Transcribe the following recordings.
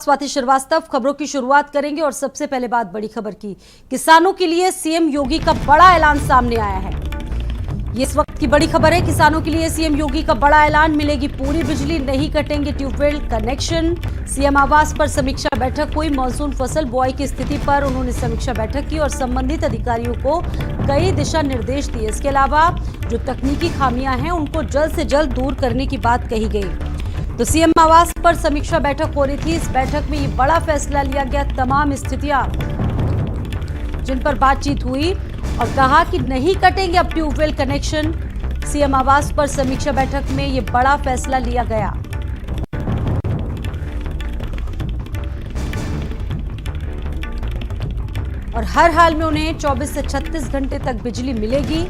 स्वाति श्रीवास्तव खबरों की शुरुआत करेंगे और सबसे पहले बात बड़ी खबर की। किसानों के लिए सीएम योगी का बड़ा ऐलान सामने आया है। ये इस वक्त की बड़ी खबर है। किसानों के लिए सीएम योगी का बड़ा ऐलान, मिलेगी पूरी बिजली, नहीं कटेंगे ट्यूबवेल कनेक्शन। सीएम आवास पर समीक्षा बैठक हुई। मानसून फसल बुआई की स्थिति पर उन्होंने समीक्षा बैठक की और संबंधित अधिकारियों को कई दिशा निर्देश दिए। इसके अलावा जो तकनीकी खामियां हैं उनको जल्द से जल्द दूर करने की बात कही गई। तो सीएम आवास पर समीक्षा बैठक हो रही थी। इस बैठक में ये बड़ा फैसला लिया गया। तमाम स्थितियां जिन पर बातचीत हुई और कहा कि नहीं कटेंगे अब ट्यूबवेल कनेक्शन। सीएम आवास पर समीक्षा बैठक में ये बड़ा फैसला लिया गया। और हर हाल में उन्हें 24 से 36 घंटे तक बिजली मिलेगी।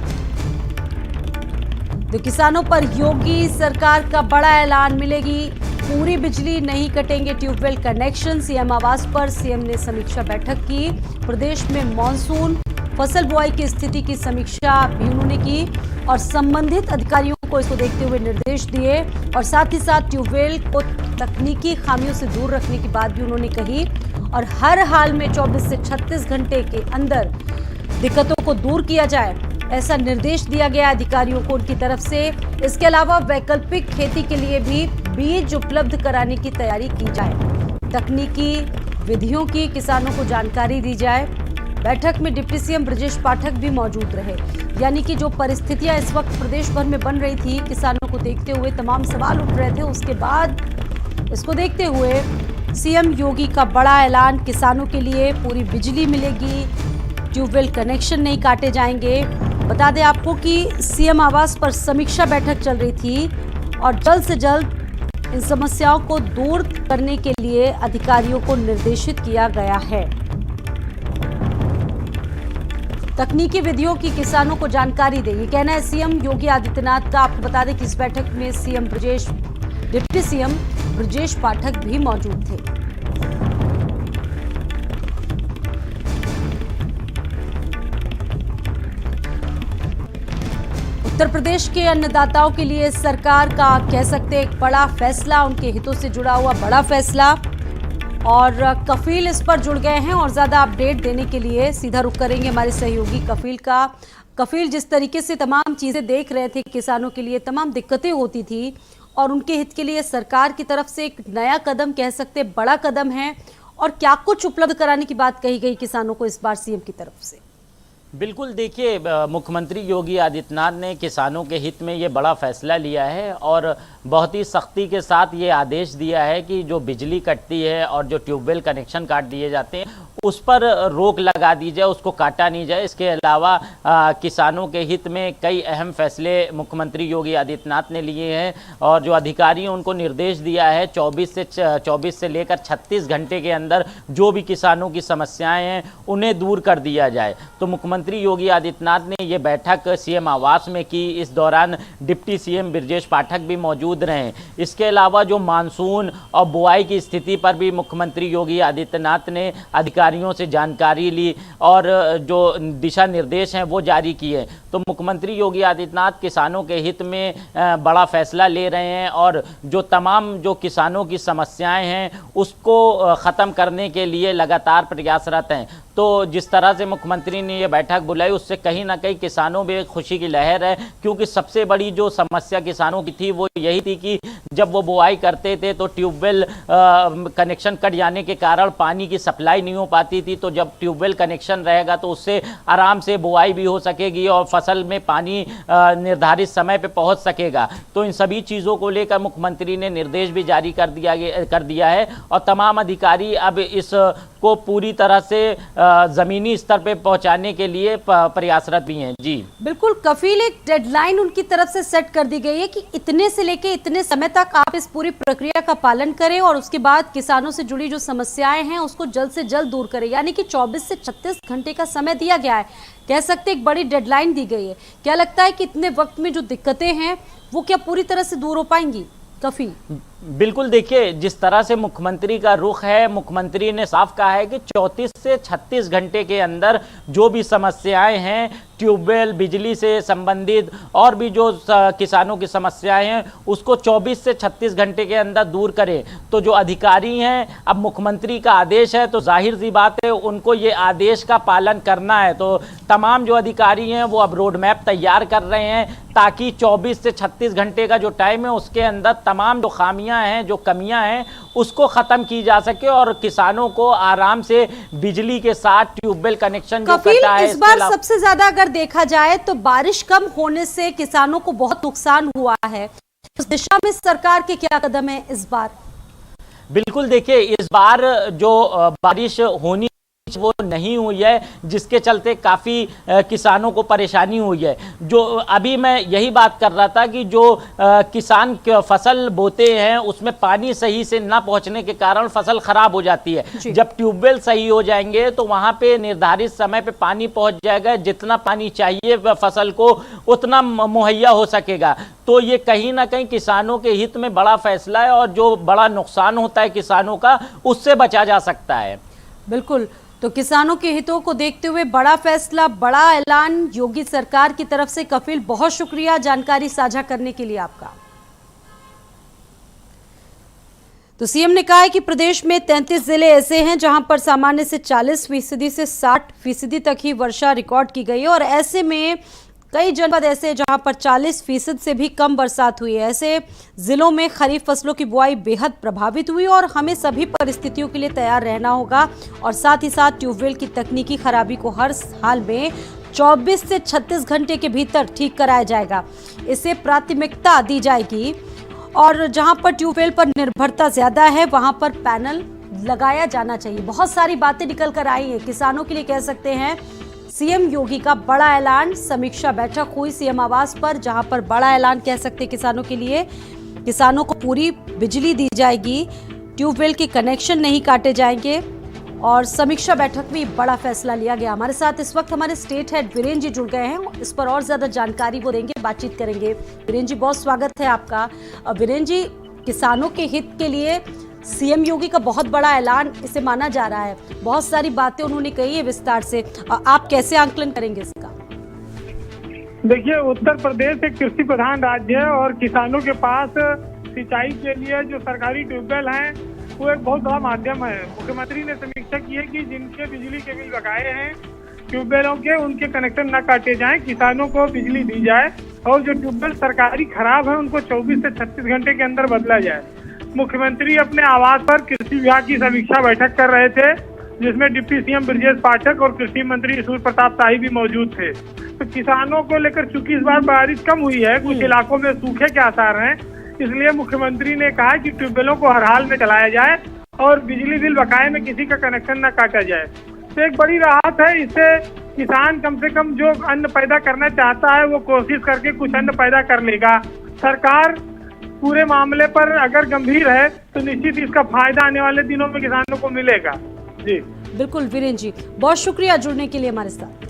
तो किसानों पर योगी सरकार का बड़ा ऐलान, मिलेगी पूरी बिजली, नहीं कटेंगे ट्यूबवेल कनेक्शन। सीएम आवास पर सीएम ने समीक्षा बैठक की। प्रदेश में मानसून फसल बुआई की स्थिति की समीक्षा भी उन्होंने की और संबंधित अधिकारियों को इसको देखते हुए निर्देश दिए और साथ ही साथ ट्यूबवेल को तकनीकी खामियों से दूर रखने की बात भी उन्होंने कही और हर हाल में 24 से 36 घंटे के अंदर दिक्कतों को दूर किया जाए, ऐसा निर्देश दिया गया अधिकारियों को उनकी तरफ से। इसके अलावा वैकल्पिक खेती के लिए भी बीज उपलब्ध कराने की तैयारी की जाए। तकनीकी विधियों की किसानों को जानकारी दी जाए। बैठक में डिप्टी सीएम ब्रजेश पाठक भी मौजूद रहे। यानी कि जो परिस्थितियां इस वक्त प्रदेश भर में बन रही थी, किसानों को देखते हुए तमाम सवाल उठ रहे थे। उसके बाद इसको देखते हुए सीएम योगी का बड़ा ऐलान, किसानों के लिए पूरी बिजली मिलेगी, ट्यूबवेल कनेक्शन नहीं काटे जाएंगे। बता दें आपको कि सीएम आवास पर समीक्षा बैठक चल रही थी और जल्द से जल्द इन समस्याओं को दूर करने के लिए अधिकारियों को निर्देशित किया गया है। तकनीकी विधियों की किसानों को जानकारी दे, ये कहना है सीएम योगी आदित्यनाथ का। आपको बता दें कि इस बैठक में डिप्टी सीएम ब्रजेश पाठक भी मौजूद थे। उत्तर प्रदेश के अन्नदाताओं के लिए सरकार का कह सकते हैं एक बड़ा फैसला, उनके हितों से जुड़ा हुआ बड़ा फैसला। और कफील इस पर जुड़ गए हैं और ज्यादा अपडेट देने के लिए सीधा रुख करेंगे हमारे सहयोगी कफील का। कफील, जिस तरीके से तमाम चीजें देख रहे थे, किसानों के लिए तमाम दिक्कतें होती थी और उनके हित के लिए सरकार की तरफ से एक नया कदम, कह सकते बड़ा कदम है, और क्या कुछ उपलब्ध कराने की बात कही गई किसानों को इस बार सीएम की तरफ से? बिल्कुल, देखिए, मुख्यमंत्री योगी आदित्यनाथ ने किसानों के हित में ये बड़ा फैसला लिया है और बहुत ही सख्ती के साथ ये आदेश दिया है कि जो बिजली कटती है और जो ट्यूबवेल कनेक्शन काट दिए जाते हैं उस पर रोक लगा दी जाए, उसको काटा नहीं जाए। इसके अलावा किसानों के हित में कई अहम फैसले मुख्यमंत्री योगी आदित्यनाथ ने लिए हैं और जो अधिकारी हैं उनको निर्देश दिया है 24 से लेकर 36 घंटे के अंदर जो भी किसानों की समस्याएं हैं उन्हें दूर कर दिया जाए। तो मुख्यमंत्री योगी आदित्यनाथ ने ये बैठक सीएम आवास में की। इस दौरान डिप्टी सीएम ब्रजेश पाठक भी मौजूद रहे। इसके अलावा जो मानसून और बुआई की स्थिति पर भी मुख्यमंत्री योगी आदित्यनाथ ने अधिकारियों से जानकारी ली और जो दिशा निर्देश हैं वो जारी किए। तो मुख्यमंत्री योगी आदित्यनाथ किसानों के हित में बड़ा फैसला ले रहे हैं और जो तमाम जो किसानों की समस्याएं हैं उसको ख़त्म करने के लिए लगातार प्रयासरत हैं। तो जिस तरह से मुख्यमंत्री ने ये बैठक बुलाई उससे कहीं ना कहीं किसानों में खुशी की लहर है, क्योंकि सबसे बड़ी जो समस्या किसानों की थी वो यही थी कि जब वो बुआई करते थे तो ट्यूबवेल कनेक्शन कट जाने के कारण पानी की सप्लाई नहीं हो पाती थी। तो जब ट्यूबवेल कनेक्शन रहेगा तो उससे आराम से बुआई भी हो सकेगी और फसल में पानी निर्धारित समय पे पहुंच सकेगा। तो इन सभी चीज़ों को लेकर मुख्यमंत्री ने निर्देश भी जारी कर दिया है और तमाम अधिकारी अब इस को पूरी तरह से जमीनी स्तर पे पहुंचाने के लिए प्रयासरत भी हैं। जी बिल्कुल कफील, एक डेडलाइन उनकी तरफ से सेट कर दी गई है कि इतने से लेके इतने समय तक आप इस पूरी प्रक्रिया का पालन करें और उसके बाद किसानों से जुड़ी जो समस्याएं हैं उसको जल्द से जल्द दूर करें। यानी कि 24 से 36 घंटे का समय दिया गया है, कह सकते एक बड़ी डेडलाइन दी गई है। क्या लगता है कि इतने वक्त में जो दिक्कतें हैं वो क्या पूरी तरह से दूर हो पाएंगी कफील? बिल्कुल, देखिए जिस तरह से मुख्यमंत्री का रुख है, मुख्यमंत्री ने साफ कहा है कि 34 से 36 घंटे के अंदर जो भी समस्याएं हैं, ट्यूबवेल, बिजली से संबंधित और भी जो किसानों की समस्याएं हैं, उसको 24 से 36 घंटे के अंदर दूर करें। तो जो अधिकारी हैं, अब मुख्यमंत्री का आदेश है तो जाहिर सी बात है उनको ये आदेश का पालन करना है। तो तमाम जो अधिकारी हैं वो अब रोड मैप तैयार कर रहे हैं ताकि 24 से 36 घंटे का जो टाइम है उसके अंदर तमाम जो खामियां हैं, जो कमियां हैं, उसको ख़त्म की जा सके और किसानों को आराम से बिजली के साथ ट्यूबवेल कनेक्शन जो कटा है। इस बार सबसे ज्यादा अगर देखा जाए तो बारिश कम होने से किसानों को बहुत नुकसान हुआ है। उस दिशा में सरकार के क्या कदम है इस बार? बिल्कुल, देखिए इस बार जो बारिश होनी वो नहीं हुई है, जिसके चलते काफ़ी किसानों को परेशानी हुई है। जो अभी मैं यही बात कर रहा था कि जो किसान फसल बोते हैं उसमें पानी सही से ना पहुंचने के कारण फसल खराब हो जाती है। जब ट्यूबवेल सही हो जाएंगे तो वहां पे निर्धारित समय पे पानी पहुंच जाएगा, जितना पानी चाहिए फसल को उतना मुहैया हो सकेगा। तो ये कहीं ना कहीं किसानों के हित में बड़ा फैसला है और जो बड़ा नुकसान होता है किसानों का उससे बचा जा सकता है। बिल्कुल, तो किसानों के हितों को देखते हुए बड़ा फैसला, बड़ा ऐलान योगी सरकार की तरफ से। कपिल, बहुत शुक्रिया जानकारी साझा करने के लिए आपका। तो सीएम ने कहा है कि प्रदेश में 33 जिले ऐसे हैं जहां पर सामान्य से 40% से 60% तक ही वर्षा रिकॉर्ड की गई है और ऐसे में कई जनपद ऐसे जहां पर 40% से भी कम बरसात हुई है। ऐसे जिलों में खरीफ फसलों की बुआई बेहद प्रभावित हुई और हमें सभी परिस्थितियों के लिए तैयार रहना होगा और साथ ही साथ ट्यूबवेल की तकनीकी खराबी को हर हाल में 24 से 36 घंटे के भीतर ठीक कराया जाएगा। इसे प्राथमिकता दी जाएगी और जहां पर ट्यूबवेल पर निर्भरता ज्यादा है वहां पर पैनल लगाया जाना चाहिए। बहुत सारी बातें निकल कर आई हैं, किसानों के लिए कह सकते हैं। सीएम योगी का बड़ा ऐलान, समीक्षा बैठक हुई सीएम आवास पर, जहां पर बड़ा ऐलान कह सकते हैं किसानों के लिए। किसानों को पूरी बिजली दी जाएगी, ट्यूबवेल के कनेक्शन नहीं काटे जाएंगे और समीक्षा बैठक में बड़ा फैसला लिया गया। हमारे साथ इस वक्त हमारे स्टेट हेड वीरेंद्र जी जुड़ गए हैं, इस पर और ज्यादा जानकारी वो देंगे, बातचीत करेंगे। वीरेंद्र जी, बहुत स्वागत है आपका। वीरेंद्र जी, किसानों के हित के लिए सीएम योगी का बहुत बड़ा ऐलान इसे माना जा रहा है, बहुत सारी बातें उन्होंने कही है विस्तार से, आप कैसे आंकलन करेंगे इसका? देखिए, उत्तर प्रदेश एक कृषि प्रधान राज्य है और किसानों के पास सिंचाई के लिए जो सरकारी ट्यूबवेल हैं वो एक बहुत बड़ा माध्यम है। मुख्यमंत्री ने समीक्षा की है कि जिनके बिजली के बिल बकाए हैं ट्यूबवेलों के, उनके कनेक्शन न काटे जाएं, किसानों को बिजली दी जाए और जो ट्यूबवेल सरकारी खराब है उनको 24 से 36 घंटे के अंदर बदला जाए। मुख्यमंत्री अपने आवास पर कृषि विभाग की समीक्षा बैठक कर रहे थे, जिसमें डिप्टी सीएम ब्रजेश पाठक और कृषि मंत्री सूर्य प्रताप शाही भी मौजूद थे। तो किसानों को लेकर चूंकि इस बार बारिश कम हुई है, कुछ इलाकों में सूखे के आसार हैं, इसलिए मुख्यमंत्री ने कहा कि ट्यूबवेलों को हर हाल में चलाया जाए और बिजली बिल बकाए में किसी का कनेक्शन न काटा जाए। तो एक बड़ी राहत है, इससे किसान कम से कम जो अन्न पैदा करना चाहता है वो कोशिश करके कुछ अन्न पैदा कर लेगा। सरकार पूरे मामले पर अगर गंभीर है तो निश्चित इसका फायदा आने वाले दिनों में किसानों को मिलेगा। जी बिल्कुल वीरेंद्र जी, बहुत शुक्रिया जुड़ने के लिए हमारे साथ।